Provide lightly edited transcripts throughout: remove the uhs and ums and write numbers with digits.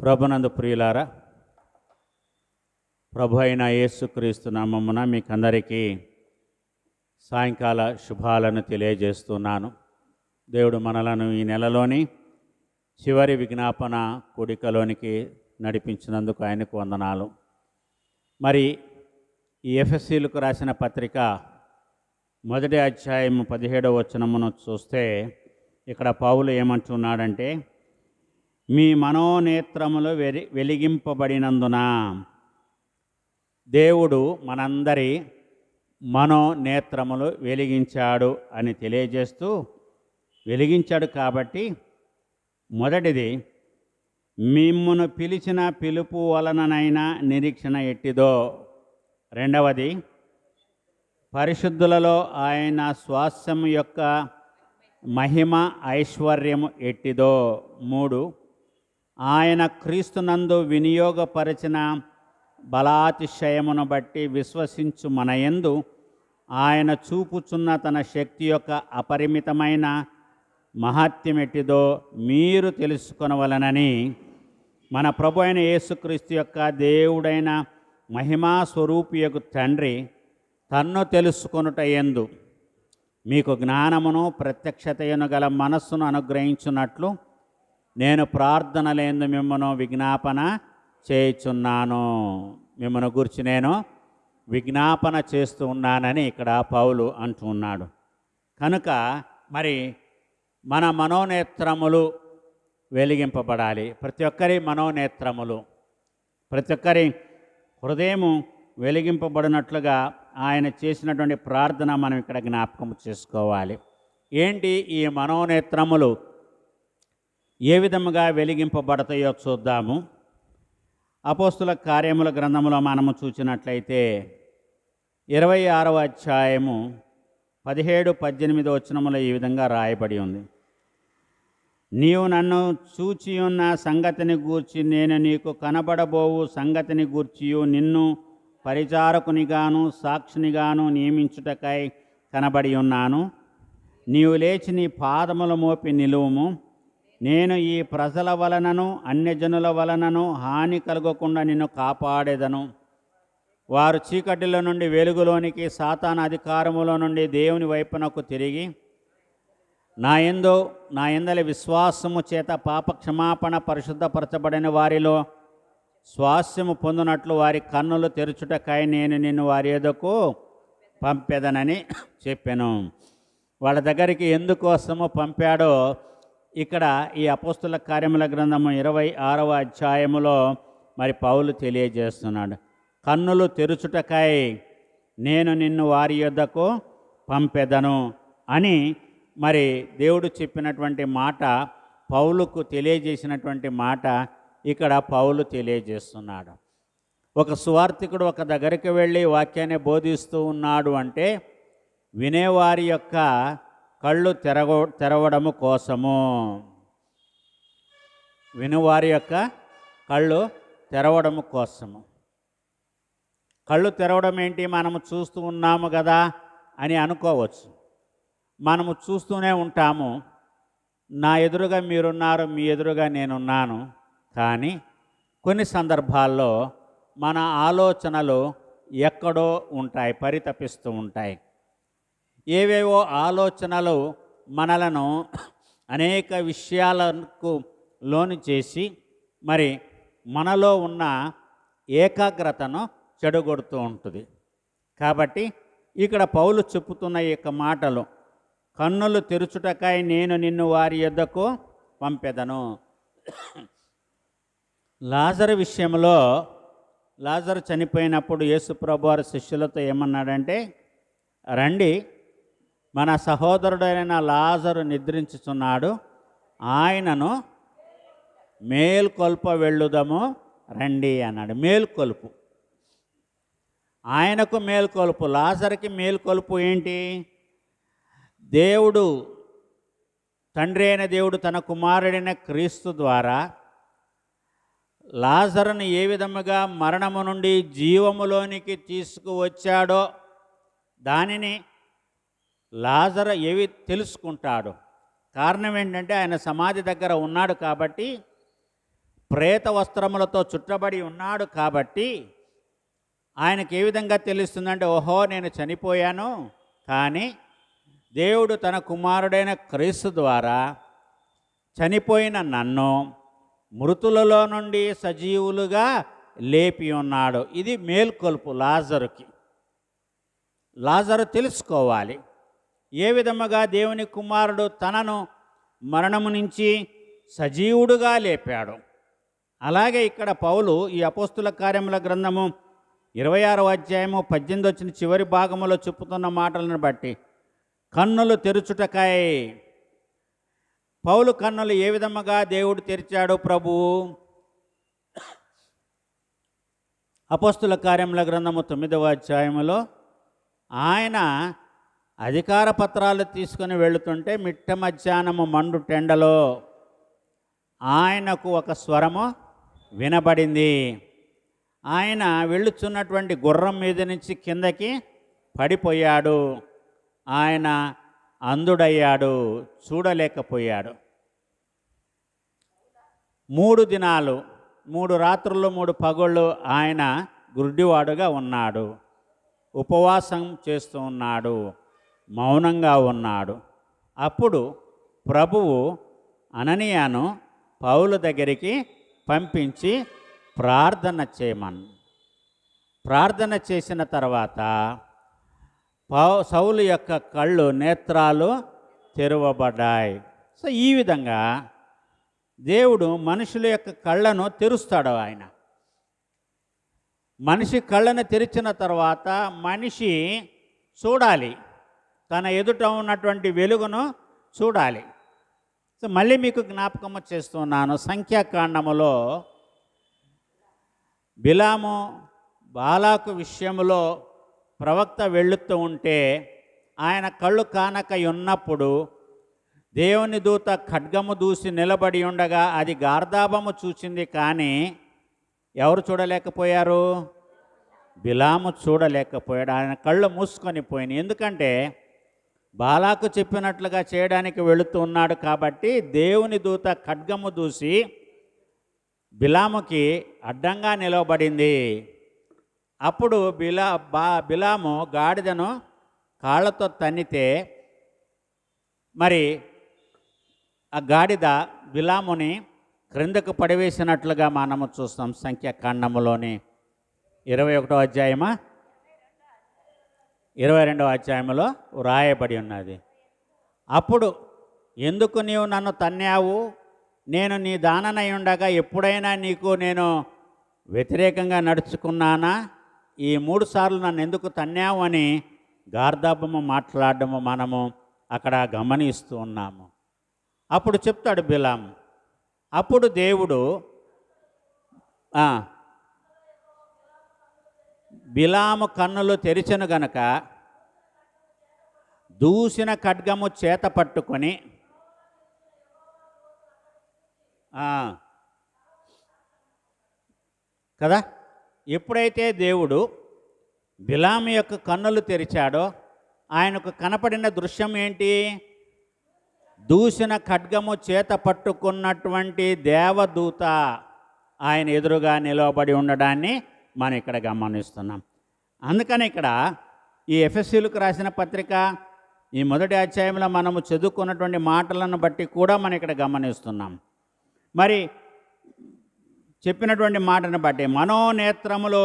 ప్రభునందు ప్రియులారా, ప్రభు అయిన యేసుక్రీస్తు నామమున మీకందరికీ సాయంకాల శుభాలను తెలియజేస్తున్నాను. దేవుడు మనలను ఈ నెలలోని చివరి విజ్ఞాపన కూడికలోనికి నడిపించినందుకు ఆయనకు వందనాలు. మరి ఈ ఎఫెసీలకు రాసిన పత్రిక 1వ అధ్యాయం 17వ వచనమును చూస్తే ఇక్కడ పౌలు ఏమంటున్నాడంటే, మీ మనోనేత్రములు వెలిగింపబడినందున దేవుడు మనందరి మనోనేత్రములు వెలిగించాడు అని తెలియజేస్తూ, వెలిగించాడు కాబట్టి మొదటిది, మిమ్మును పిలిచిన పిలుపు వలననైనా నిరీక్షణ ఎట్టిదో. రెండవది, పరిశుద్ధులలో ఆయన స్వాస్థ్యం యొక్క మహిమ ఐశ్వర్యము ఎట్టిదో. 3, ఆయన క్రీస్తునందు వినియోగపరిచిన బలాతిశయమును బట్టి విశ్వసించు మనయందు ఆయన చూపుచున్న తన శక్తి యొక్క అపరిమితమైన మహత్యమెట్టిదో మీరు తెలుసుకొనవలనని మన ప్రభు అయిన యేసుక్రీస్తు యొక్క దేవుడైన మహిమా స్వరూపియకు తండ్రి తన్ను తెలుసుకొనుట యందు మీకు జ్ఞానమును ప్రత్యక్షతయను గల మనస్సును అనుగ్రహించున్నట్లు నేను ప్రార్థనలేందు మిమ్మను విజ్ఞాపన చేయుచున్నాను. మిమ్మను గురించి నేను విజ్ఞాపన చేస్తూ ఉన్నానని ఇక్కడ పౌలు అంటూ ఉన్నాడు. కనుక మరి మన మనోనేత్రములు వెలిగింపబడాలి. ప్రతి ఒక్కరి మనోనేత్రములు, ప్రతి ఒక్కరి హృదయము వెలిగింపబడినట్లుగా ఆయన చేసినటువంటి ప్రార్థన మనం ఇక్కడ జ్ఞాపకం చేసుకోవాలి. ఏంటి ఈ మనోనేత్రములు ఏ విధముగా వెలిగింపబడతాయో చూద్దాము. అపోస్తుల కార్యముల గ్రంథములో మనము చూసినట్లయితే 26వ అధ్యాయము 17-18 వచనములో ఈ విధంగా రాయబడి ఉంది. నీవు నన్ను చూచియున్న సంగతిని గూర్చి నేను నీకు కనబడబోవు సంగతిని గూర్చియు నిన్ను పరిచారకునిగాను సాక్షినిగాను నియమించుటకై కనబడి ఉన్నాను. నీవు లేచి నీ పాదముల మోపి నిలువుము. నేను ఈ ప్రజల వలనను అన్యజనుల వలనను హాని కలగకుండా నిన్ను కాపాడేదను. వారు చీకటిలో నుండి వెలుగులోనికి, సాతాను అధికారములో నుండి దేవుని వైపునకు తిరిగి నా యందలి విశ్వాసము చేత పాప క్షమాపణ పరిశుద్ధపరచబడిన వారిలో స్వాస్యము పొందినట్లు వారి కన్నులు తెరుచుటకై నేను నిన్ను వారి యొద్దకు పంపెదనని చెప్పాను. వాళ్ళ దగ్గరికి ఎందుకోసమో పంపాడో ఇక్కడ ఈ అపోస్తుల కార్యముల గ్రంథము 26వ అధ్యాయములో మరి పౌలు తెలియజేస్తున్నాడు. కన్నులు తెరుచుటకై నేను నిన్ను వారి యొద్దకు పంపెదను అని మరి దేవుడు చెప్పినటువంటి మాట, పౌలుకు తెలియజేసినటువంటి మాట ఇక్కడ పౌలు తెలియజేస్తున్నాడు. ఒక సువార్థికుడు ఒక దగ్గరికి వెళ్ళి వాక్యాన్ని బోధిస్తూ ఉన్నాడు అంటే వినేవారి యొక్క కళ్ళు తెరవడము కోసము, వినేవారి యొక్క కళ్ళు తెరవడము కోసము. కళ్ళు తెరవడం ఏంటి? మనము చూస్తూ ఉన్నాము కదా అని అనుకోవచ్చు. మనము చూస్తూనే ఉంటాము. నా ఎదురుగా మీరున్నారు, మీ ఎదురుగా నేనున్నాను. కానీ కొన్ని సందర్భాల్లో మన ఆలోచనలు ఎక్కడో ఉంటాయి, పరితపిస్తూ ఉంటాయి. ఏవేవో ఆలోచనలు మనలను అనేక విషయాలకు లోను చేసి మరి మనలో ఉన్న ఏకాగ్రతను చెడగొడుతూ ఉంటుంది. కాబట్టి ఇక్కడ పౌలు చెప్పుతున్న ఈ యొక్క మాటలు, కన్నులు తెరుచుటకై నేను నిన్ను వారి యొద్దకు పంపెదను. లాజరు విషయంలో, లాజరు చనిపోయినప్పుడు యేసు ప్రభువారు శిష్యులతో ఏమన్నాడంటే, రండి, మన సహోదరుడైన లాజరు నిద్రించుచున్నాడు, ఆయనను మేల్కొల్ప వెళ్ళుదము రండి అన్నాడు. మేల్కొల్పు, ఆయనకు మేల్కొల్పు, లాజరుకి మేల్కొల్పు ఏంటి? దేవుడు, తండ్రి అయిన దేవుడు తన కుమారుడైన క్రీస్తు ద్వారా లాజరును ఏ విధముగా మరణము నుండి జీవములోనికి తీసుకువచ్చాడో దానిని లాజరు ఏవి తెలుసుకుంటాడు. కారణం ఏంటంటే ఆయన సమాధి దగ్గర ఉన్నాడు కాబట్టి ప్రేత వస్త్రములతో చుట్టబడి ఉన్నాడు కాబట్టి ఆయనకి ఏ విధంగా తెలుస్తుందంటే, ఓహో నేను చనిపోయాను, కానీ దేవుడు తన కుమారుడైన క్రీస్తు ద్వారా చనిపోయిన నన్ను మృతులలో నుండి సజీవులుగా లేపి ఉన్నాడు. ఇది మేల్కొల్పు లాజరుకి. లాజరు తెలుసుకోవాలి ఏ విధముగా దేవుని కుమారుడు తనను మరణము నుంచి సజీవుడుగా లేపాడు. అలాగే ఇక్కడ పౌలు ఈ అపోస్తుల కార్యముల గ్రంథము 26వ అధ్యాయము 18 వచ్చిన చివరి భాగములో చెప్పుతున్న మాటలను బట్టి కన్నులు తెరుచుటకై, పౌలు కన్నులు ఏ విధముగా దేవుడు తెరిచాడు ప్రభువు? అపోస్తుల కార్యముల గ్రంథము 9వ అధ్యాయములో ఆయన అధికార పత్రాలు తీసుకొని వెళుతుంటే మిట్ట మధ్యాహ్నము మండు టెండలో ఆయనకు ఒక స్వరము వినబడింది. ఆయన వెళ్ళుచున్నటువంటి గుర్రం మీద నుంచి కిందకి పడిపోయాడు. ఆయన అంధుడయ్యాడు, చూడలేకపోయాడు. 3 దినాలు 3 రాత్రులు 3 పగళ్ళు ఆయన గుడ్డివాడుగా ఉన్నాడు, ఉపవాసం చేస్తూ ఉన్నాడు, మౌనంగా ఉన్నాడు. అప్పుడు ప్రభువు అననీయాను పౌలు దగ్గరికి పంపించి ప్రార్థన చేయమని. ప్రార్థన చేసిన తర్వాత సౌలు యొక్క కళ్ళు నేత్రాలు తెరవబడ్డాయి. సో ఈ విధంగా దేవుడు మనుషుల యొక్క కళ్ళను తెరుస్తాడు. ఆయన మనిషి కళ్ళను తెరిచిన తర్వాత మనిషి చూడాలి, తన ఎదుట ఉన్నటువంటి వెలుగును చూడాలి. సో మళ్ళీ మీకు జ్ఞాపకము చేస్తున్నాను, సంఖ్యాకాండములో బిలాము బాలాకు విషయంలో ప్రవక్త వెళ్ళుతూ ఉంటే ఆయన కళ్ళు కానక ఉన్నప్పుడు దేవుని దూత ఖడ్గము దూసి నిలబడి ఉండగా అది గార్ధాబము చూసింది, కానీ ఎవరు చూడలేకపోయారు? బిలాము చూడలేకపోయాడు. ఆయన కళ్ళు మూసుకొని పోయినాయి. ఎందుకంటే బాలాకు చెప్పినట్లుగా చేయడానికి వెళుతూ ఉన్నాడు కాబట్టి దేవుని దూత ఖడ్గము దూసి బిలాముకి అడ్డంగా నిలవబడింది. అప్పుడు బిలాము గాడిదను కాళ్ళతో తన్నితే మరి ఆ గాడిద బిలాముని క్రిందకు పడివేసినట్లుగా మనము చూస్తాం. సంఖ్యాకాండములోని 21వ అధ్యాయమా 22వ అధ్యాయంలో వ్రాయబడి ఉన్నది. అప్పుడు ఎందుకు నీవు నన్ను తన్నావు? నేను నీ దాననై ఉండగా ఎప్పుడైనా నీకు నేను వ్యతిరేకంగా నడుచుకున్నానా? ఈ 3 సార్లు నన్ను ఎందుకు తన్నావు అని గార్ధాబము మాట్లాడడము మనము అక్కడ గమనిస్తూ ఉన్నాము. అప్పుడు చెప్తాడు బిలాము. అప్పుడు దేవుడు బిలాము కన్నులు తెరిచెను గనక దూసిన ఖడ్గము చేత పట్టుకొని కదా, ఎప్పుడైతే దేవుడు బిలాము యొక్క కన్నులు తెరిచాడో ఆయనకు కనపడిన దృశ్యం ఏంటి? దూసిన ఖడ్గము చేత పట్టుకున్నటువంటి దేవదూత ఆయన ఎదురుగా నిలవబడి ఉండడాన్ని మనం ఇక్కడ గమనిస్తున్నాం. అందుకని ఇక్కడ ఈ ఎఫెసీయులకు రాసిన పత్రిక ఈ 1వ అధ్యాయంలో మనము చదువుకున్నటువంటి మాటలను బట్టి కూడా మనం ఇక్కడ గమనిస్తున్నాం. మరి చెప్పినటువంటి మాటను బట్టి మనోనేత్రములు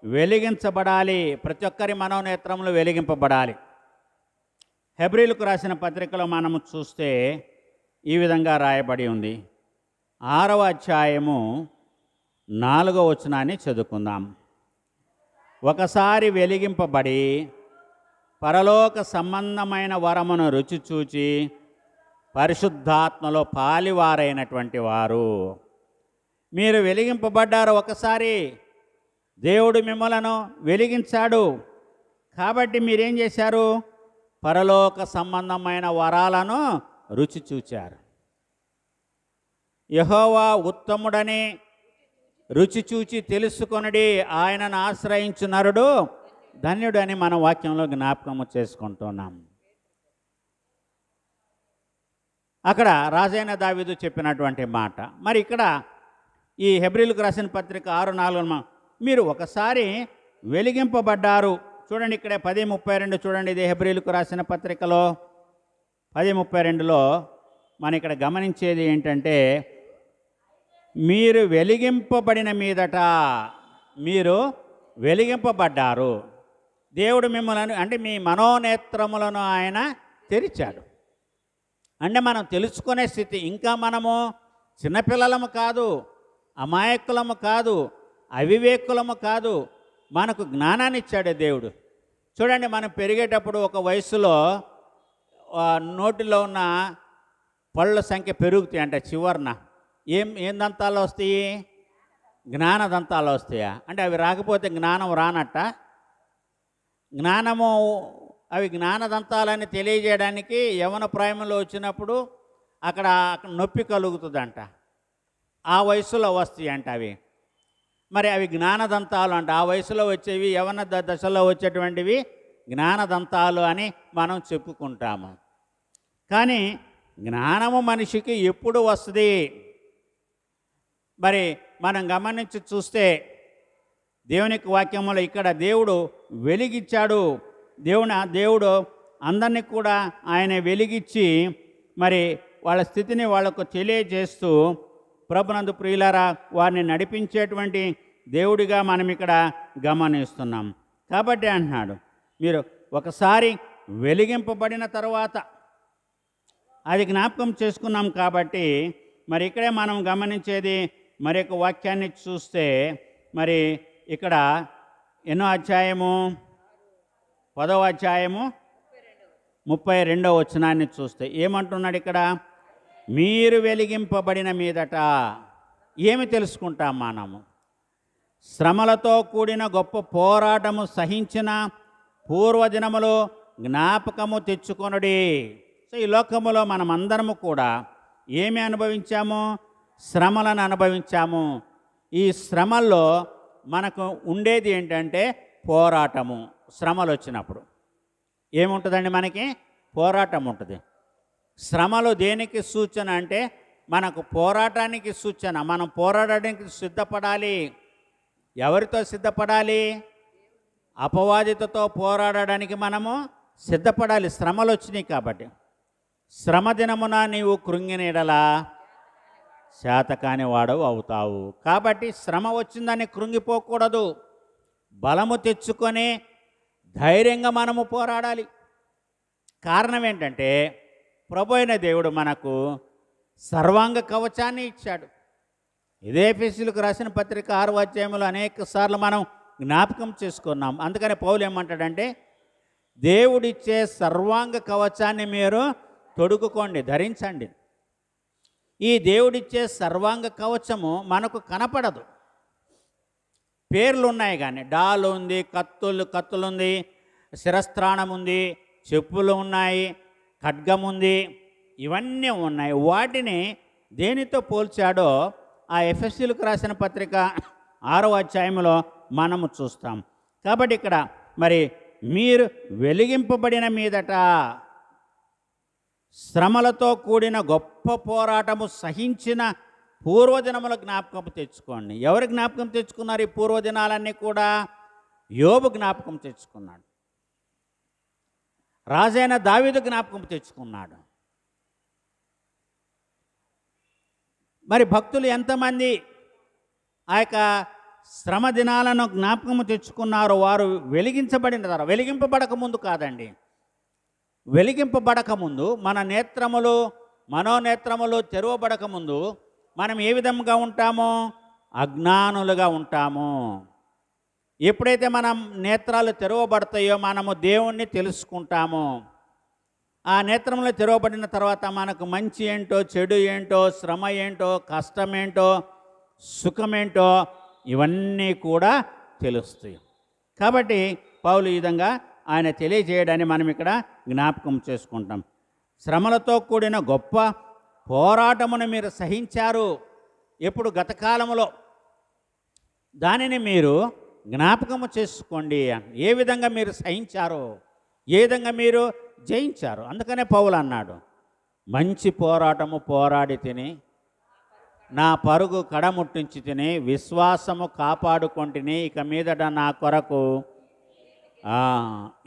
వెలిగించబడాలి. ప్రతి ఒక్కరి మనోనేత్రములు వెలిగింపబడాలి. హెబ్రీలకు రాసిన పత్రికలో మనము చూస్తే ఈ విధంగా రాయబడి ఉంది. 6వ అధ్యాయము 4వ వచనాన్ని చదువుకుందాం. ఒకసారి వెలిగింపబడి పరలోక సంబంధమైన వరమును రుచి చూచి పరిశుద్ధాత్మలో పాలివారైనటువంటి వారు. మీరు వెలిగింపబడ్డారు. ఒకసారి దేవుడు మిమ్మలను వెలిగించాడు కాబట్టి మీరేం చేశారు? పరలోక సంబంధమైన వరాలను రుచి చూచారు. యెహోవా ఉత్తముడని రుచి చూచి తెలుసుకొనడి, ఆయనను ఆశ్రయించు నరుడు ధన్యుడు అని మన వాక్యంలో జ్ఞాపకము చేసుకుంటున్నాం. అక్కడ రాజైన దావీదు చెప్పినటువంటి మాట. మరి ఇక్కడ ఈ హెబ్రీలకు రాసిన పత్రిక 6:4 మీరు ఒకసారి వెలిగింపబడ్డారు. చూడండి ఇక్కడే 10:32 చూడండి, ఇది హెబ్రీలకు రాసిన పత్రికలో 10:32లో మనం ఇక్కడ గమనించేది ఏంటంటే, మీరు వెలిగింపబడిన మీదట, మీరు వెలిగింపబడ్డారు. దేవుడు మిమ్మల్ని అంటే మీ మనోనేత్రములను ఆయన తెరిచాడు. అంటే మనం తెలుసుకునే స్థితి, ఇంకా మనము చిన్నపిల్లలము కాదు, అమాయకులము కాదు, అవివేకులము కాదు, మనకు జ్ఞానాన్ని ఇచ్చాడు దేవుడు. చూడండి, మనం పెరిగేటప్పుడు ఒక వయసులో నోటిలో ఉన్న పళ్ళ సంఖ్య పెరుగుతాయి అంటే చివరన ఏం దంతాలు వస్తాయి? జ్ఞాన దంతాలు వస్తాయా? అంటే అవి రాకపోతే జ్ఞానం రానట్ట. జ్ఞానము అవి జ్ఞానదంతాలని తెలియజేయడానికి యవన ప్రాయంలో వచ్చినప్పుడు అక్కడ నొప్పి కలుగుతుందంట. ఆ వయసులో వస్తాయి అంట అవి. మరి అవి జ్ఞానదంతాలు అంట. ఆ వయసులో వచ్చేవి, యవన దశలో వచ్చేటువంటివి జ్ఞానదంతాలు అని మనం చెప్పుకుంటాము. కానీ జ్ఞానము మనిషికి ఎప్పుడు వస్తుంది? మరి మనం గమనించి చూస్తే దేవునికి వాక్యములో ఇక్కడ దేవుడు వెలిగిచ్చాడు. దేవుడు అందరినీ కూడా ఆయన వెలిగించి మరి వాళ్ళ స్థితిని వాళ్ళకు తెలియజేస్తూ, ప్రభునందు ప్రియులారా, వారిని నడిపించేటువంటి దేవుడిగా మనం ఇక్కడ గమనిస్తున్నాం. కాబట్టి అంటున్నాడు, మీరు ఒకసారి వెలిగింపబడిన తర్వాత, అది జ్ఞాపకం చేసుకున్నాం. కాబట్టి మరి ఇక్కడే మనం గమనించేది మరి ఒక వాక్యాన్ని చూస్తే, మరి ఇక్కడ ఎన్నో అధ్యాయము, 10వ అధ్యాయము 32వ వచనాన్ని చూస్తే ఏమంటున్నాడు ఇక్కడ? మీరు వెలిగింపబడిన మీదట ఏమి తెలుసుకుంటాం మనము? శ్రమలతో కూడిన గొప్ప పోరాటము సహించిన పూర్వదినములో జ్ఞాపకము తెచ్చుకొనుడి. సో ఈ లోకములో మనమందరము కూడా ఏమి అనుభవించాము? శ్రమలను అనుభవించాము. ఈ శ్రమల్లో మనకు ఉండేది ఏంటంటే పోరాటము. శ్రమలు వచ్చినప్పుడు ఏముంటుందండి? మనకి పోరాటం ఉంటుంది. శ్రమలు దేనికి సూచన అంటే మనకు పోరాటానికి సూచన. మనం పోరాడడానికి సిద్ధపడాలి. ఎవరితో సిద్ధపడాలి? అపవాదితతో పోరాడడానికి మనము సిద్ధపడాలి. శ్రమలు వచ్చినాయి కాబట్టి. శ్రమ దినమున నీవు కృంగినీడలా శాతకాని వాడవు అవుతావు. కాబట్టి శ్రమ వచ్చిందని కృంగిపోకూడదు. బలము తెచ్చుకొని ధైర్యంగా మనము పోరాడాలి. కారణం ఏంటంటే ప్రభు అయిన దేవుడు మనకు సర్వాంగ కవచాన్ని ఇచ్చాడు. ఇదే ఎఫెసీయులకు రాసిన పత్రిక 6వ అధ్యాయంలో అనేక సార్లు మనం జ్ఞాపకం చేసుకున్నాం. అందుకని పౌలు ఏమంటాడంటే, దేవుడిచ్చే సర్వాంగ కవచాన్ని మీరు తొడుగుకోండి, ధరించండి. ఈ దేవుడిచ్చే సర్వాంగ కవచము మనకు కనపడదు. పేర్లు ఉన్నాయి కానీ, డాలు ఉంది, కత్తులుంది, శిరస్త్రాణం ఉంది, చెప్పులు ఉన్నాయి, ఖడ్గం ఉంది, ఇవన్నీ ఉన్నాయి. వాటిని దేనితో పోల్చాడో ఆ ఎఫెసీయులకు రాసిన పత్రిక 6వ అధ్యాయంలో మనము చూస్తాం. కాబట్టి ఇక్కడ మరి మీరు వెలిగింపబడిన మీదట శ్రమలతో కూడిన గొప్ప పోరాటము సహించిన పూర్వదినముల జ్ఞాపకం తెచ్చుకోండి. ఎవరు జ్ఞాపకం తెచ్చుకున్నారు? ఈ పూర్వదినాలన్నీ కూడా యోబు జ్ఞాపకం తెచ్చుకున్నాడు. రాజైన దావీదు జ్ఞాపకం తెచ్చుకున్నాడు. మరి భక్తులు ఎంతమంది ఆ యొక్క శ్రమ దినాలను జ్ఞాపకము తెచ్చుకున్నారో వారు వెలిగించబడిన తర్వాత, వెలిగింపబడక ముందు కాదండి, వెలిగింపబడక ముందు మన నేత్రములు, మనోనేత్రములు తెరవబడక ముందు మనం ఏ విధంగా ఉంటామో? అజ్ఞానులుగా ఉంటాము. ఎప్పుడైతే మనం నేత్రాలు తెరవబడతాయో మనము దేవుణ్ణి తెలుసుకుంటాము. ఆ నేత్రములు తెరవబడిన తర్వాత మనకు మంచి ఏంటో, చెడు ఏంటో, శ్రమ ఏంటో, కష్టమేంటో, సుఖమేంటో ఇవన్నీ కూడా తెలుస్తాయి. కాబట్టి పౌలు ఈ విధంగా ఆయన తెలియజేయడాన్ని మనం ఇక్కడ జ్ఞాపకం చేసుకుంటాం. శ్రమలతో కూడిన గొప్ప పోరాటమును మీరు సహించారు. ఎప్పుడు? గతకాలంలో. దానిని మీరు జ్ఞాపకము చేసుకోండి. ఏ విధంగా మీరు సహించారో, ఏ విధంగా మీరు జయించారు. అందుకనే పౌలు అన్నాడు, మంచి పోరాటము పోరాడి తిని నా పరుగు కడముట్టించి తిని విశ్వాసము కాపాడుకొంటిని, ఇక మీదట నా కొరకు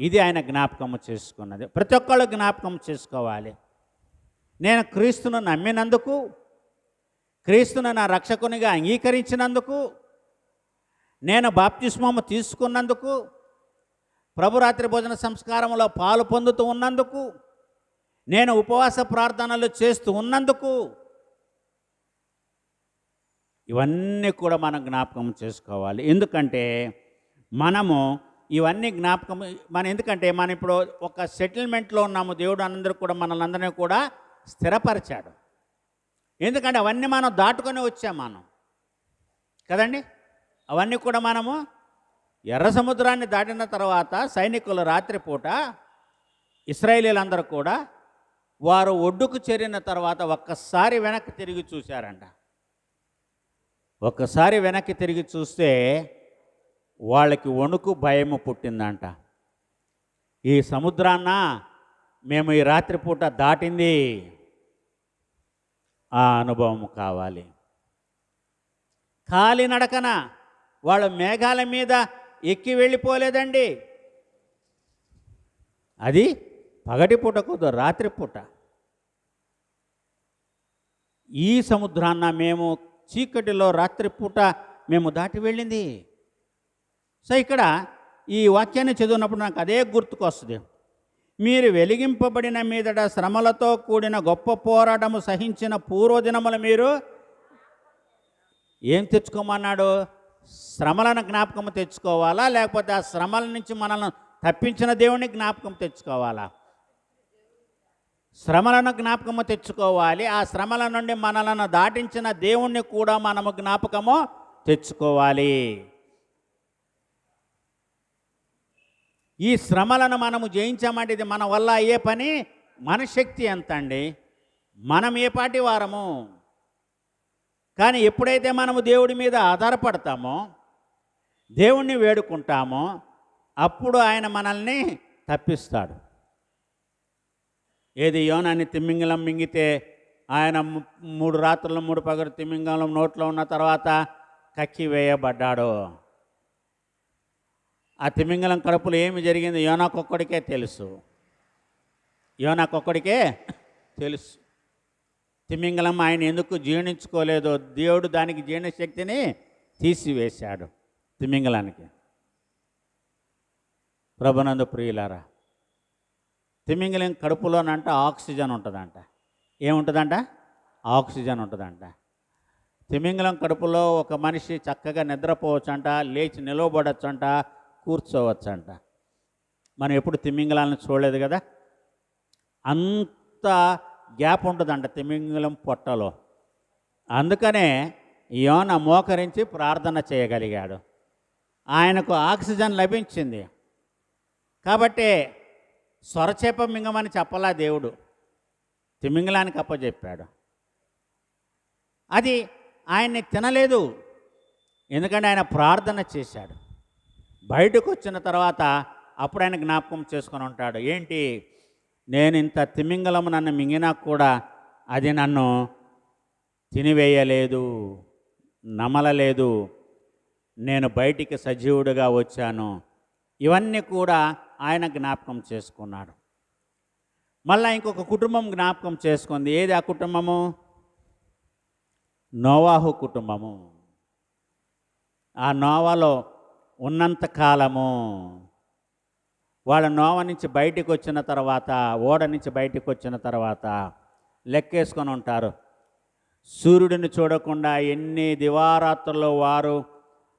ఇది ఆయన జ్ఞాపకము చేసుకున్నది. ప్రతి ఒక్కళ్ళు జ్ఞాపకం చేసుకోవాలి. నేను క్రీస్తును నమ్మినందుకు, క్రీస్తును నా రక్షకునిగా అంగీకరించినందుకు, నేను బాప్తిస్మము తీసుకున్నందుకు, ప్రభురాత్రి భోజన సంస్కారంలో పాలు పొందుతూ ఉన్నందుకు, నేను ఉపవాస ప్రార్థనలు చేస్తూ ఉన్నందుకు, ఇవన్నీ కూడా మనం జ్ఞాపకం చేసుకోవాలి. ఎందుకంటే మనము ఇవన్నీ జ్ఞాపకం ఎందుకంటే మనం ఇప్పుడు ఒక సెటిల్మెంట్లో ఉన్నాము. దేవుడు అందరూ కూడా మనల్ని అందరినీ కూడా స్థిరపరిచాడు. ఎందుకంటే అవన్నీ మనం దాటుకొని వచ్చాం మనం కదండి. అవన్నీ కూడా మనము ఎర్ర సముద్రాన్ని దాటిన తర్వాత సైనికులు రాత్రిపూట ఇశ్రాయేలీలందరూ కూడా వారు ఒడ్డుకు చేరిన తర్వాత ఒక్కసారి వెనక్కి తిరిగి చూశారంట. ఒక్కసారి వెనక్కి తిరిగి చూస్తే వాళ్ళకి వణుకు భయము పుట్టిందంట. ఈ సముద్రాన్న మేము ఈ రాత్రిపూట దాటింది, ఆ అనుభవం కావాలి. కాలినడకన వాళ్ళ మేఘాల మీద ఎక్కి వెళ్ళిపోలేదండి. అది పగటిపూట కుదు రాత్రిపూట. ఈ సముద్రాన్న మేము చీకటిలో రాత్రిపూట మేము దాటి వెళ్ళింది. సో ఇక్కడ ఈ వాక్యాన్ని చదివినప్పుడు నాకు అదే గుర్తుకొస్తుంది. మీరు వెలిగింపబడిన మీదట శ్రమలతో కూడిన గొప్ప పోరాటము సహించిన పూర్వదినములు మీరు ఏం తెచ్చుకోమన్నాడు? శ్రమలను జ్ఞాపకం తెచ్చుకోవాలా, లేకపోతే ఆ శ్రమల నుంచి మనల్ని తప్పించిన దేవుని జ్ఞాపకం తెచ్చుకోవాలా? శ్రమలను జ్ఞాపకము తెచ్చుకోవాలి. ఆ శ్రమల నుండి మనలను దాటించిన దేవుణ్ణి కూడా మనము జ్ఞాపకము తెచ్చుకోవాలి. ఈ శ్రమలను మనము జయించామంటే ఇది మన వల్ల అయ్యే పని. మన శక్తి ఎంత అండి? మనం ఏ పాటి వారము? కానీ ఎప్పుడైతే మనము దేవుడి మీద ఆధారపడతామో, దేవుణ్ణి వేడుకుంటామో, అప్పుడు ఆయన మనల్ని తప్పిస్తాడు. ఏది యోనాని తిమింగలం మింగితే ఆయన 3 రాత్రులు 3 పగలు తిమింగలం నోట్లో ఉన్న తర్వాత కక్కి వేయబడ్డాడు. ఆ తిమింగలం కడుపులో ఏమి జరిగింది యోనాకొక్కడికే తెలుసు. యోనాకొక్కడికే తెలుసు. తిమింగలం ఆయన ఎందుకు జీర్ణించుకోలేదో దేవుడు దానికి జీర్ణశక్తిని తీసివేశాడు తిమింగలానికి. ప్రభునందు ప్రియులారా, తిమింగలం కడుపులోనంట ఆక్సిజన్ ఉంటుందంట. ఏముంటుందంట? ఆక్సిజన్ ఉంటుందంట. తిమింగలం కడుపులో ఒక మనిషి చక్కగా నిద్రపోవచ్చంట, లేచి నిలవబడచ్చంట, కూర్చోవచ్చంట. మనం ఎప్పుడు తిమింగలాలను చూడలేదు కదా. అంత గ్యాప్ ఉంటుందంట తిమింగలం పొట్టలో. అందుకనే యోన మోకరించి ప్రార్థన చేయగలిగాడు. ఆయనకు ఆక్సిజన్ లభించింది కాబట్టి సొరచేప మింగమని చెప్పలా దేవుడు, తిమింగలానికి అప్పచెప్పాడు. అది ఆయన్ని తినలేదు, ఎందుకంటే ఆయన ప్రార్థన చేశాడు. బయటకు వచ్చిన తర్వాత అప్పుడు ఆయన జ్ఞాపకం చేసుకొని ఉంటాడు. ఏంటి, నేను ఇంత తిమింగలము నన్ను మింగినా కూడా అది నన్ను తినివేయలేదు, నమలలేదు, నేను బయటికి సజీవుడిగా వచ్చాను. ఇవన్నీ కూడా ఆయన జ్ఞాపకం చేసుకున్నాడు. మళ్ళీ ఇంకొక కుటుంబం జ్ఞాపకం చేసుకుంది. ఏది ఆ కుటుంబము? నోవాహు కుటుంబము. ఆ నోవాలో ఉన్నంత కాలము వాళ్ళ నోవ నుంచి బయటికి వచ్చిన తర్వాత, ఓడ నుంచి బయటికి వచ్చిన తర్వాత లెక్కేసుకొని ఉంటారు. సూర్యుడిని చూడకుండా ఎన్ని దివారాత్రులు వారు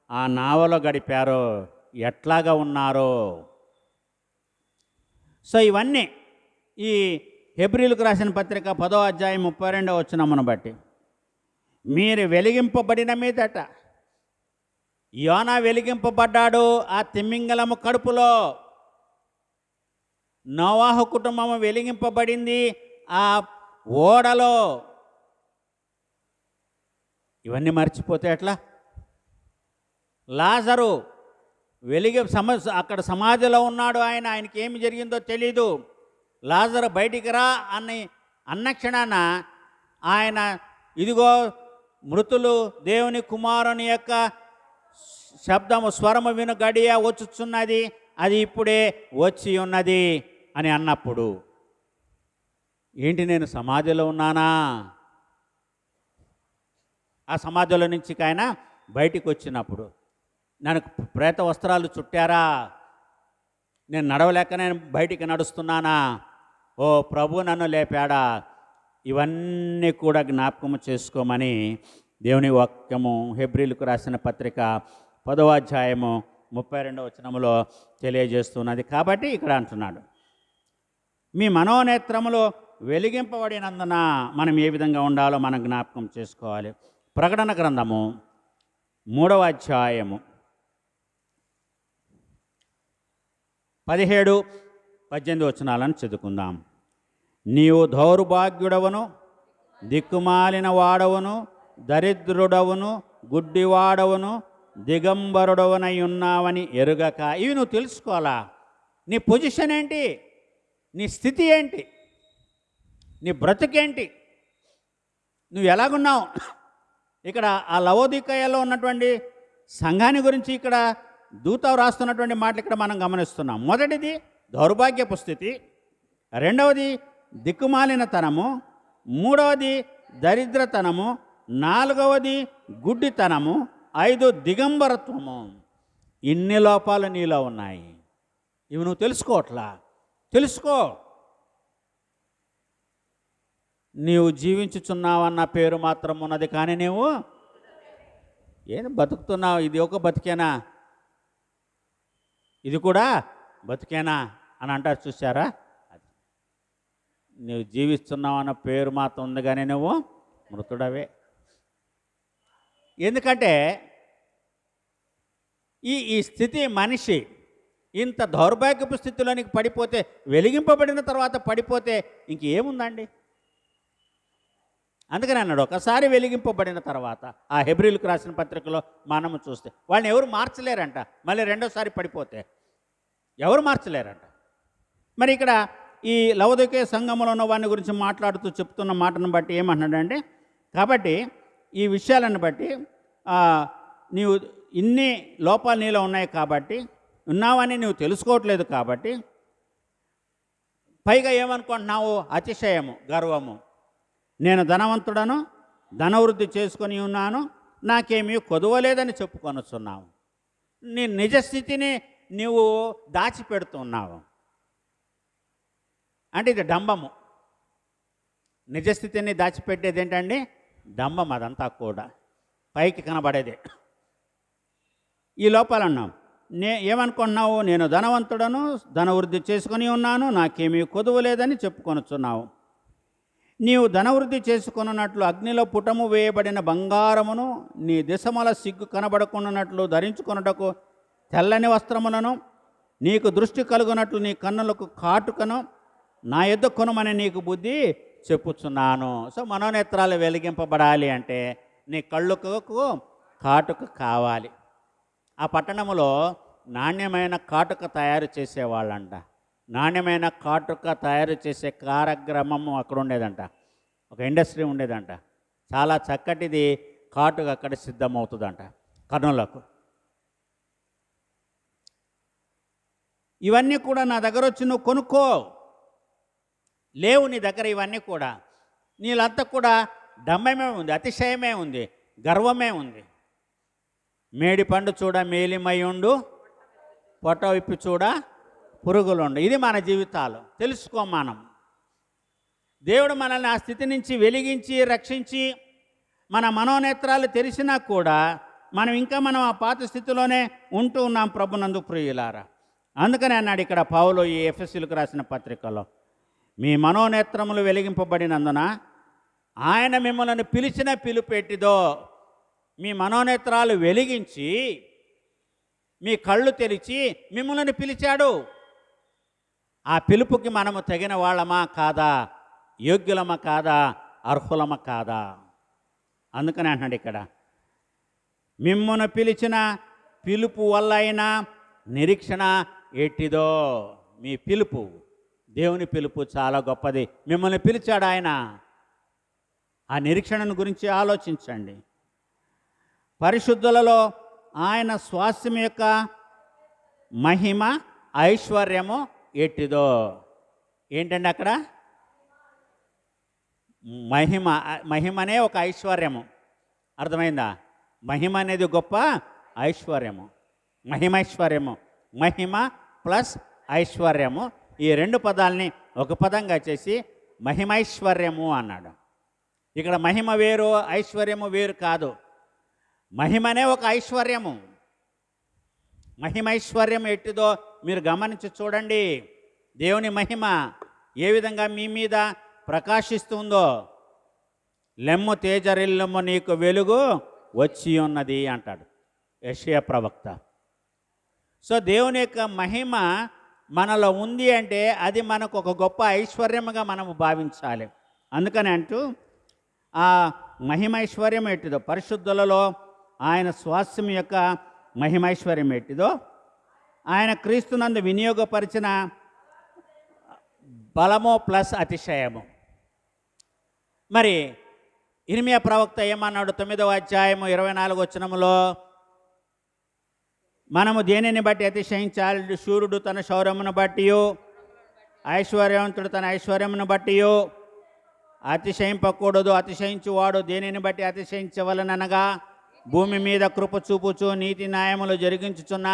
ఆ నావలో గడిపారో, ఎట్లాగా ఉన్నారో. సో ఇవన్నీ ఈ హెబ్రీలకు రాసిన పత్రిక 10వ అధ్యాయం 32వ వచనమును బట్టి, మీరు వెలిగింపబడిన మీదట, యోనా వెలిగింపబడ్డాడు ఆ తిమింగలము కడుపులో. నోవాహు కుటుంబము వెలిగింపబడింది ఆ ఓడలో. ఇవన్నీ మర్చిపోతే ఎట్లా? లాజరు అక్కడ సమాధిలో ఉన్నాడు. ఆయనకి ఏమి జరిగిందో తెలీదు. లాజరు బయటికి రా అన్న క్షణాన ఆయన, ఇదిగో మృతులు దేవుని కుమారుని యొక్క శబ్దము స్వరము విను గడియ వచ్చుచున్నది, అది ఇప్పుడే వచ్చి ఉన్నది అని అన్నప్పుడు ఏంటి, నేను సమాధిలో ఉన్నానా? ఆ సమాధిలో నుంచి ఆయన బయటికి వచ్చినప్పుడు నన్ను ప్రేత వస్త్రాలు చుట్టారా? నేను నడవలేక నేను బయటికి నడుస్తున్నానా? ఓ ప్రభు నన్ను లేపాడా? ఇవన్నీ కూడా జ్ఞాపకము చేసుకోమని దేవుని వాక్యము హెబ్రీలకు రాసిన పత్రిక 10వ అధ్యాయము 32వ వచనములో తెలియజేస్తున్నది. కాబట్టి ఇక్కడ అంటున్నాడు, మీ మనోనేత్రములో వెలిగింపబడినందున మనం ఏ విధంగా ఉండాలో మనం జ్ఞాపకం చేసుకోవాలి. ప్రకటన గ్రంథము 3వ అధ్యాయము 17-18 వచనాలను చదువుకుందాం. నీవు దౌర్భాగ్యుడవను, దిక్కుమాలిన వాడవును, దరిద్రుడవును, గుడ్డివాడవును, దిగంబరుడవనై ఉన్నావని ఎరుగక. ఇవి నువ్వు తెలుసుకోవాలా. నీ పొజిషన్ ఏంటి, నీ స్థితి ఏంటి, నీ బ్రతుకేంటి, నువ్వు ఎలాగున్నావు. ఇక్కడ ఆ లవోదికయలో ఉన్నటువంటి సంఘాన్ని గురించి ఇక్కడ దూత రాస్తున్నటువంటి మాటలు ఇక్కడ మనం గమనిస్తున్నాం. మొదటిది దౌర్భాగ్యపు స్థితి, రెండవది దిక్కుమాలినతనము, మూడవది దరిద్రతనము, నాలుగవది గుడ్డితనము, 5 దిగంబరత్వము. ఇన్ని లోపాలు నీలో ఉన్నాయి. ఇవి నువ్వు తెలుసుకోవట్లా. తెలుసుకో. నీవు జీవించుచున్నావన్న పేరు మాత్రం ఉన్నది, కానీ నీవు ఏం బతుకుతున్నావు? ఇది ఒక బతికేనా? ఇది కూడా బతికేనా అని అంటారు, చూసారా? నువ్వు జీవిస్తున్నావన్న పేరు మాత్రం ఉంది, కానీ నువ్వు మృతుడవే. ఎందుకంటే ఈ స్థితి, మనిషి ఇంత దౌర్భాగ్యపు స్థితిలోనికి పడిపోతే, వెలిగింపబడిన తర్వాత పడిపోతే ఇంకేముందండి? అందుకని అన్నాడు, ఒకసారి వెలిగింపబడిన తర్వాత. ఆ హెబ్రీలకు రాసిన పత్రికలో మనము చూస్తే వాళ్ళని ఎవరు మార్చలేరంట. మళ్ళీ రెండోసారి పడిపోతే ఎవరు మార్చలేరంట. మరి ఇక్కడ ఈ లవోదికయ సంఘములో ఉన్న వారిని గురించి మాట్లాడుతూ చెప్తున్న మాటను బట్టి ఏమంటున్నాడంటే, కాబట్టి ఈ విషయాలను బట్టి నీవు ఇన్ని లోపాలు నీలో ఉన్నాయి కాబట్టి, ఉన్నావని నువ్వు తెలుసుకోవట్లేదు కాబట్టి, పైగా ఏమనుకుంటున్నావు? అతిశయము, గర్వము. నేను ధనవంతుడను, ధనవృద్ధి చేసుకొని ఉన్నాను, నాకేమీ కొదవలేదని చెప్పుకొనుచున్నావు. నీ నిజస్థితిని నీవు దాచిపెడుతున్నావు. అంటే ఇది డంబము. నిజస్థితిని దాచిపెట్టేది ఏంటండి? డంబం. అదంతా కూడా పైకి కనబడేదే. ఈ లోపాలు అన్నాం. ఏమనుకుంటున్నావు? నేను ధనవంతుడను, ధనవృద్ధి చేసుకొని ఉన్నాను, నాకేమీ కొదవలేదని చెప్పుకొనుచున్నావు. నీవు ధనవృద్ధి చేసుకున్నట్లు అగ్నిలో పుటము వేయబడిన బంగారమును, నీ దిశమల సిగ్గు కనబడకున్నట్లు ధరించుకొనుటకు తెల్లని వస్త్రములను, నీకు దృష్టి కలుగునట్లు నీ కన్నులకు కాటుకను నా యొద్ద కొనుమని నీకు బుద్ధి చెప్పుచున్నాను. సో మనోనేత్రాలు వెలిగింపబడాలి అంటే నీ కళ్ళకు కాటుక కావాలి. ఆ పట్టణంలో నాణ్యమైన కాటుక తయారు చేసేవాళ్ళంట. నాణ్యమైన కాటుక తయారు చేసే కారగ్రామము అక్కడ ఉండేదంట. ఒక ఇండస్ట్రీ ఉండేదంట. చాలా చక్కటిది కాటుక అక్కడ సిద్ధమవుతుందంట కర్నూలకు. ఇవన్నీ కూడా నా దగ్గర వచ్చి నువ్వు కొనుక్కో. లేవు నీ దగ్గర ఇవన్నీ కూడా. నీళ్ళంతా కూడా డంబమే ఉంది, అతిశయమే ఉంది, గర్వమే ఉంది. మేడి పండు చూడ మేలిమయ్యుండు, పొట్ట విప్పి చూడ పురుగులుండు. ఇది మన జీవితాలు. తెలుసుకో. మనం దేవుడు మనల్ని ఆ స్థితి నుంచి వెలిగించి రక్షించి మన మనోనేత్రాలు తెరిచినా కూడా మనం ఆ పాత స్థితిలోనే ఉంటూ ఉన్నాం ప్రభునందు ప్రియులారా. అందుకని అన్నాడు ఇక్కడ పౌలు ఈ ఎఫెసీయులకు రాసిన పత్రికలో, మీ మనోనేత్రములు వెలిగింపబడినందున ఆయన మిమ్మల్ని పిలిచిన పిలుపెట్టిదో. మీ మనోనేత్రాలు వెలిగించి మీ కళ్ళు తెరిచి మిమ్మల్ని పిలిచాడు. ఆ పిలుపుకి మనము తగిన వాళ్ళమా కాదా, యోగ్యులమా కాదా, అర్హులమా కాదా? అందుకని అంటున్నాడు ఇక్కడ, మిమ్మల్ని పిలిచిన పిలుపు వల్ల అయినా నిరీక్షణ ఎట్టిదో. మీ పిలుపు, దేవుని పిలుపు చాలా గొప్పది. మిమ్మల్ని పిలిచాడు ఆయన. ఆ నిరీక్షణను గురించి ఆలోచించండి. పరిశుద్ధులలో ఆయన స్వాస్థ్యం యొక్క మహిమ ఐశ్వర్యము ఎట్టిదో. ఏంటండి అక్కడ మహిమనే ఒక ఐశ్వర్యము. అర్థమైందా? మహిమ అనేది గొప్ప ఐశ్వర్యము, మహిమైశ్వర్యము. మహిమ ప్లస్ ఐశ్వర్యము, ఈ రెండు పదాలని ఒక పదంగా చేసి మహిమైశ్వర్యము అన్నాడు. ఇక్కడ మహిమ వేరు, ఐశ్వర్యము వేరు కాదు. మహిమనే ఒక ఐశ్వర్యము. మహిమైశ్వర్యం ఎట్టిదో మీరు గమనించి చూడండి. దేవుని మహిమ ఏ విధంగా మీ మీద ప్రకాశిస్తుందో. లెమ్ము తేజరిల్లము నీకు వెలుగు వచ్చి ఉన్నది అంటాడు యెషయా ప్రవక్త. సో దేవుని యొక్క మహిమ మనలో ఉంది అంటే అది మనకు ఒక గొప్ప ఐశ్వర్యముగా మనము భావించాలి. అందుకని అంటూ ఆ మహిమైశ్వర్యం ఎట్టిదో, పరిశుద్ధులలో ఆయన స్వాస్థ్యం యొక్క మహిమైశ్వర్యం ఎట్టిదో, ఆయన క్రీస్తునందు వినియోగపరిచిన బలము ప్లస్ అతిశయము. మరి ఇర్మియా ప్రవక్త ఏమన్నాడు? 9వ అధ్యాయము 24వ వచనములో, మనము దేనిని బట్టి అతిశయించాలి? శూరుడు తన శౌర్యమును బట్టి, ఐశ్వర్యవంతుడు తన ఐశ్వర్యమును బట్టి అతిశయింపకూడదు. అతిశయించువాడు దేనిని బట్టి అతిశయించవలననగా, భూమి మీద కృప చూపుచు నీతి న్యాయములు జరిగించుచున్న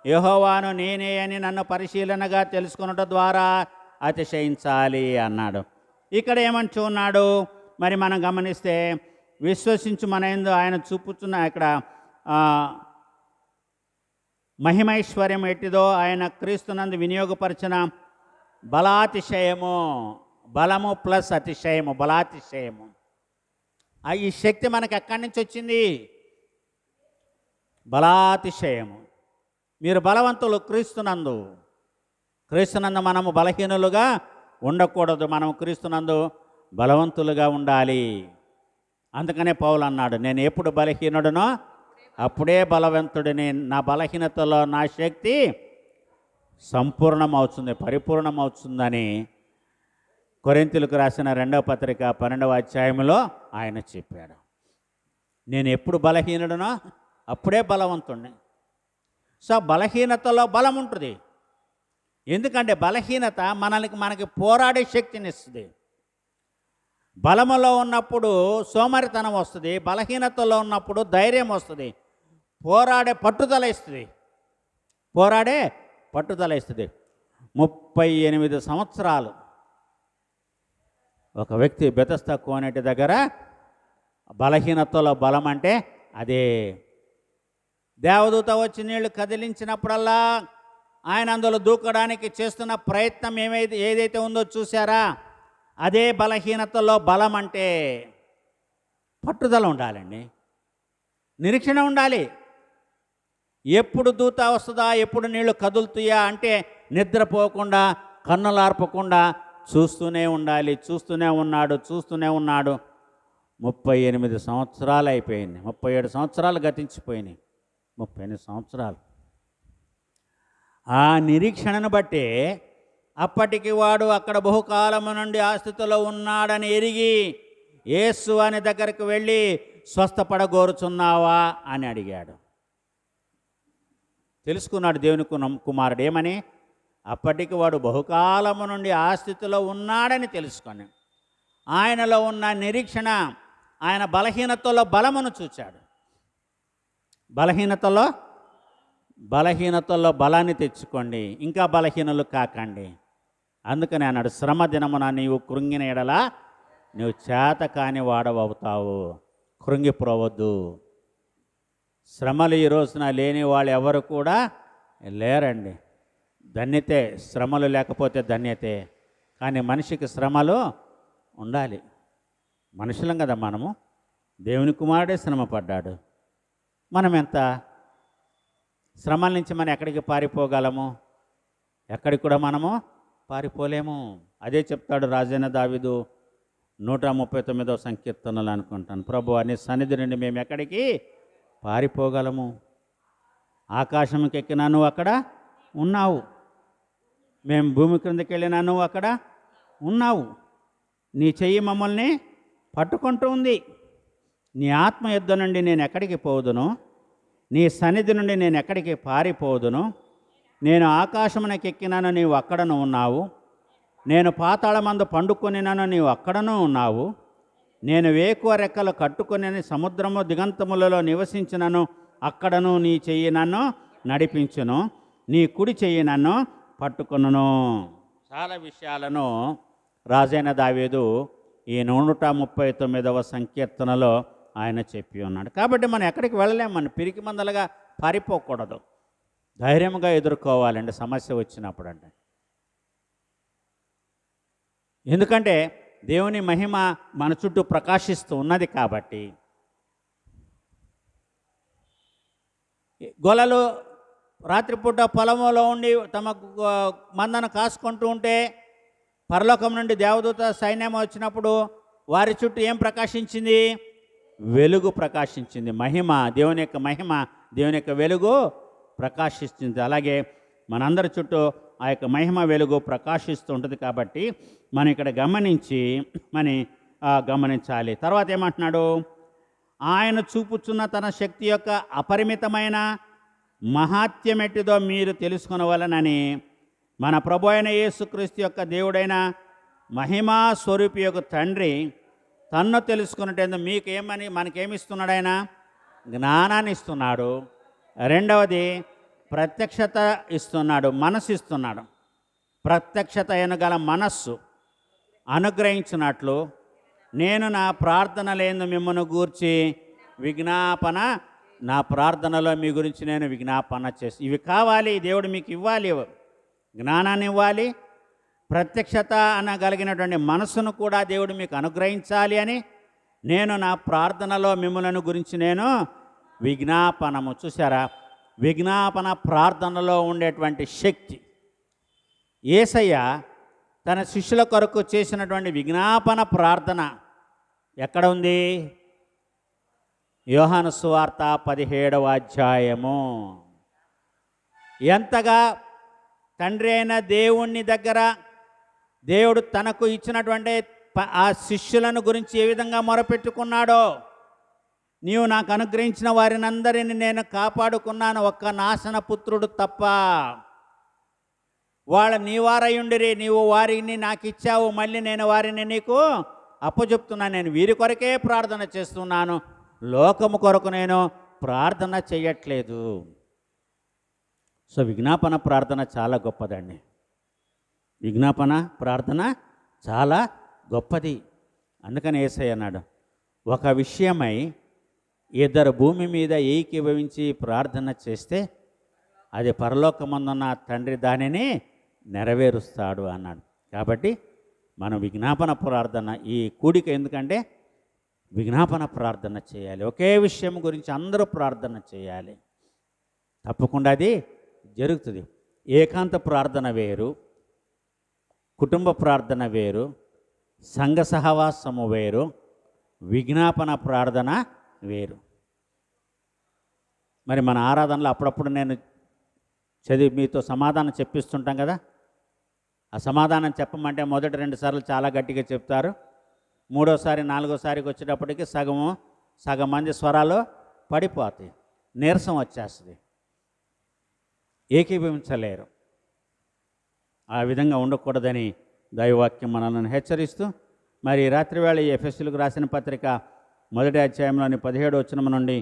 యెహోవాను నేనే అని నన్ను పరిశీలనగా తెలుసుకొనుట ద్వారా అతిశయించాలి అన్నాడు. ఇక్కడ ఏమంటూ ఉన్నాడు? మరి మనం గమనిస్తే, విశ్వసించు మన యందు ఆయన చూపుతున్న ఇక్కడ మహిమైశ్వర్యం ఎట్టిదో, ఆయన క్రీస్తునందు వినియోగపరిచిన బలాతిశయము, బలము ప్లస్ అతిశయము, బలాతిశయము. ఈ శక్తి మనకు ఎక్కడి నుంచి వచ్చింది? బలాతిశయము. మీరు బలవంతులు క్రీస్తునందు. క్రీస్తునందు మనము బలహీనులుగా ఉండకూడదు, మనం క్రీస్తునందు బలవంతులుగా ఉండాలి. అందుకనే పౌలు అన్నాడు, నేను ఎప్పుడు బలహీనుడునో అప్పుడే బలవంతుడిని. నా బలహీనతలో నా శక్తి సంపూర్ణమవుతుంది, పరిపూర్ణమవుతుందని కొరింథీయులకు రాసిన 2వ పత్రిక 12వ అధ్యాయంలో ఆయన చెప్పాడు. నేను ఎప్పుడు బలహీనుడునో అప్పుడే బలవంతుడిని. సో బలహీనతలో బలం ఉంటుంది. ఎందుకంటే బలహీనత మనకి పోరాడే శక్తిని ఇస్తుంది. బలములో ఉన్నప్పుడు సోమరితనం వస్తుంది, బలహీనతలో ఉన్నప్పుడు ధైర్యం వస్తుంది, పోరాడే పట్టుదల ఇస్తుంది. 38 సంవత్సరాలు ఒక వ్యక్తి బెతస్దా కోనేటి దగ్గర బలహీనతలో బలం అంటే అదే. దేవదూత వచ్చి నీళ్లు కదిలించినప్పుడల్లా ఆయన అందులో దూకడానికి చేస్తున్న ప్రయత్నం ఏదైతే ఉందో చూసారా? అదే బలహీనతలో బలం అంటే. పట్టుదల ఉండాలండి, నిరీక్షణ ఉండాలి. ఎప్పుడు దూత వస్తుందా, ఎప్పుడు నీళ్లు కదులుతాయా అంటే నిద్రపోకుండా, కన్నులార్పకుండా చూస్తూనే ఉండాలి. చూస్తూనే ఉన్నాడు. 38 సంవత్సరాలు అయిపోయింది. 37 సంవత్సరాలు గతించిపోయినాయి. 38 సంవత్సరాలు. ఆ నిరీక్షణను బట్టే అప్పటికి వాడు అక్కడ బహుకాలము నుండి ఆ స్థితిలో ఉన్నాడని ఎరిగి యేసు అని దగ్గరికి వెళ్ళి స్వస్థపడగోరుచున్నావా అని అడిగాడు. తెలుసుకున్నాడు దేవుని కుమారుడు ఏమని? అప్పటికి వాడు బహుకాలము నుండి ఆ స్థితిలో ఉన్నాడని తెలుసుకొని ఆయనలో ఉన్న నిరీక్షణ, ఆయన బలహీనతలో బలమును చూచాడు. బలహీనతల్లో బలాన్ని తెచ్చుకోండి, ఇంకా బలహీనులు కాకండి. అందుకని అన్నాడు, శ్రమ దినమున నీవు కృంగిన ఎడల నువ్వు చేత కాని వాడవవుతావు. కృంగిపోవద్దు. శ్రమలు ఈ రోజున లేని వాళ్ళు ఎవరు కూడా లేరండి. ధన్యతే, శ్రమలు లేకపోతే ధన్యతే. కానీ మనిషికి శ్రమలు ఉండాలి. మనుషులం కదా మనము. దేవుని కుమారుడే శ్రమ పడ్డాడు. మనం ఎంత శ్రమల నుంచి మనం ఎక్కడికి పారిపోగలము? ఎక్కడికి కూడా మనము పారిపోలేము. అదే చెప్తాడు రాజైన దావీదు 139వ సంకీర్తనలు అనుకుంటాను. ప్రభువా, నీ సన్నిధి నుండి మేము ఎక్కడికి పారిపోగలము? ఆకాశంకి ఎక్కినా నువ్వు అక్కడ ఉన్నావు, మేము భూమి క్రిందకి వెళ్ళినా నువ్వు అక్కడ ఉన్నావు, నీ చెయ్యి మమ్మల్ని పట్టుకుంటూ ఉంది. నీ ఆత్మ యుద్ధ నుండి నేను ఎక్కడికి పోదును, నీ సన్నిధి నుండి నేను ఎక్కడికి పారిపోదును. నేను ఆకాశమునకెక్కినాను, నీవు అక్కడను ఉన్నావు. నేను పాతాళమందు పండుకొనినను, నీవు అక్కడను ఉన్నావు. నేను వేకువ రెక్కలు కట్టుకొని సముద్రము దిగంతములలో నివసించినను, అక్కడను నీ చెయ్యి నన్ను నడిపించును, నీ కుడి చెయ్యి నన్ను పట్టుకొనును. చాలా విషయాలను రాజైన దావీదు ఈ 139వ సంకీర్తనలో ఆయన చెప్పి ఉన్నాడు. కాబట్టి మనం ఎక్కడికి వెళ్ళలేము, మనం పిరికి మందలుగా పారిపోకూడదు, ధైర్యంగా ఎదుర్కోవాలండి సమస్య వచ్చినప్పుడు. అంటే ఎందుకంటే దేవుని మహిమ మన చుట్టూ ప్రకాశిస్తూ ఉన్నది. కాబట్టి గొల్లలు రాత్రిపూట పొలంలో ఉండి తమ మందను కాసుకుంటూ ఉంటే పరలోకం నుండి దేవదూత సైన్యం వచ్చినప్పుడు వారి చుట్టూ ఏం ప్రకాశించింది? వెలుగు ప్రకాశించింది. మహిమ, దేవుని యొక్క మహిమ, దేవుని యొక్క వెలుగు ప్రకాశిస్తుంది. అలాగే మనందరి చుట్టూ ఆ యొక్క మహిమ వెలుగు ప్రకాశిస్తూ ఉంటుంది. కాబట్టి మనం ఇక్కడ గమనించాలి. తర్వాత ఏమంటున్నాడు? ఆయన చూపుచున్న తన శక్తి యొక్క అపరిమితమైన మహాత్యమెట్టిదో మీరు తెలుసుకొనవలనని మన ప్రభు అయిన యేసుక్రీస్తు యొక్క దేవుడైన మహిమా స్వరూపి యొక్క తండ్రి తన్ను తెలుసుకున్నట్టు మనకేమిస్తున్నాడు? ఆయన జ్ఞానాన్ని ఇస్తున్నాడు. రెండవది ప్రత్యక్షత ఇస్తున్నాడు, మనస్సు ఇస్తున్నాడు. ప్రత్యక్షత అయినగల మనస్సు అనుగ్రహించినట్లు నేను నా ప్రార్థనలేందు మిమ్మల్ని గూర్చి విజ్ఞాపన, నా ప్రార్థనలో మీ గురించి నేను విజ్ఞాపన చేసి, ఇవి కావాలి, దేవుడు మీకు ఇవ్వాలి, జ్ఞానాన్ని ఇవ్వాలి, ప్రత్యక్షత అనగలిగినటువంటి మనసును కూడా దేవుడు మీకు అనుగ్రహించాలి అని నేను నా ప్రార్థనలో మిమ్మల్ని గురించి నేను విజ్ఞాపనము. చూసారా, విజ్ఞాపన ప్రార్థనలో ఉండేటువంటి శక్తి. యేసయ్య తన శిష్యుల కొరకు చేసినటువంటి విజ్ఞాపన ప్రార్థన ఎక్కడ ఉంది? యోహాను సువార్త 17వ అధ్యాయము. ఎంతగా తండ్రి అయిన దేవుని దగ్గర దేవుడు తనకు ఇచ్చినటువంటి ఆ శిష్యులను గురించి ఏ విధంగా మొరపెట్టుకున్నాడో, నీవు నాకు అనుగ్రహించిన వారినందరిని నేను కాపాడుకున్నాను, ఒక్క నాశన పుత్రుడు తప్ప. వాళ్ళ నీవారయుండిరి, నీవు వారిని నాకు ఇచ్చావు, మళ్ళీ నేను వారిని నీకు అప్పచెప్తున్నాను. నేను వీరి కొరకే ప్రార్థన చేస్తున్నాను, లోకము కొరకు నేను ప్రార్థన చేయట్లేదు. సో విజ్ఞాపన ప్రార్థన చాలా గొప్పదండి. విజ్ఞాపన ప్రార్థన చాలా గొప్పది. అందుకని యేసయ్య అన్నాడు, ఒక విషయమై ఇద్దరు భూమి మీద ఏకీభవించి ప్రార్థన చేస్తే అది పరలోకమందున్న తండ్రి దానిని నెరవేరుస్తాడు అన్నాడు. కాబట్టి మనం విజ్ఞాపన ప్రార్థన, ఈ కూడిక ఎందుకంటే విజ్ఞాపన ప్రార్థన చేయాలి. ఒకే విషయం గురించి అందరూ ప్రార్థన చేయాలి, తప్పకుండా అది జరుగుతుంది. ఏకాంత ప్రార్థన వేరు, కుటుంబ ప్రార్థన వేరు, సంఘ సహవాసము వేరు, విజ్ఞాపన ప్రార్థన వేరు. మరి మన ఆరాధనలో అప్పుడప్పుడు నేను మీతో సమాధానం చెప్పిస్తుంటాం కదా. ఆ సమాధానం చెప్పమంటే మొదటి 2 సార్లు చాలా గట్టిగా చెప్తారు, మూడోసారి 4ఓసారికి వచ్చేటప్పటికి సగం మంది స్వరాలు పడిపోతాయి, నీరసం వచ్చేస్తుంది, ఏకీభవించలేరు. ఆ విధంగా ఉండకూడదని దైవవాక్యం మనల్ని హెచ్చరిస్తూ, మరి రాత్రివేళ ఈ ఎఫెసీయులకు రాసిన పత్రిక 1వ అధ్యాయంలోని 17వ వచనం నుండి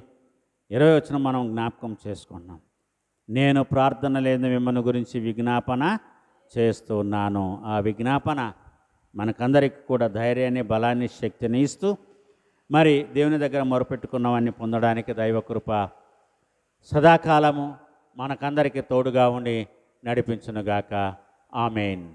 20వ వచనం మనం జ్ఞాపకం చేసుకుంటున్నాం. నేను ప్రార్థన లేని మిమ్మల్ని గురించి విజ్ఞాపన చేస్తున్నాను. ఆ విజ్ఞాపన మనకందరికి కూడా ధైర్యాన్ని, బలాన్ని, శక్తిని ఇస్తూ మరి దేవుని దగ్గర మొరపెట్టుకున్నవన్నీ పొందడానికి దైవకృప సదాకాలము మనకందరికీ తోడుగా ఉండి నడిపించునుగాక. ఆమేన్.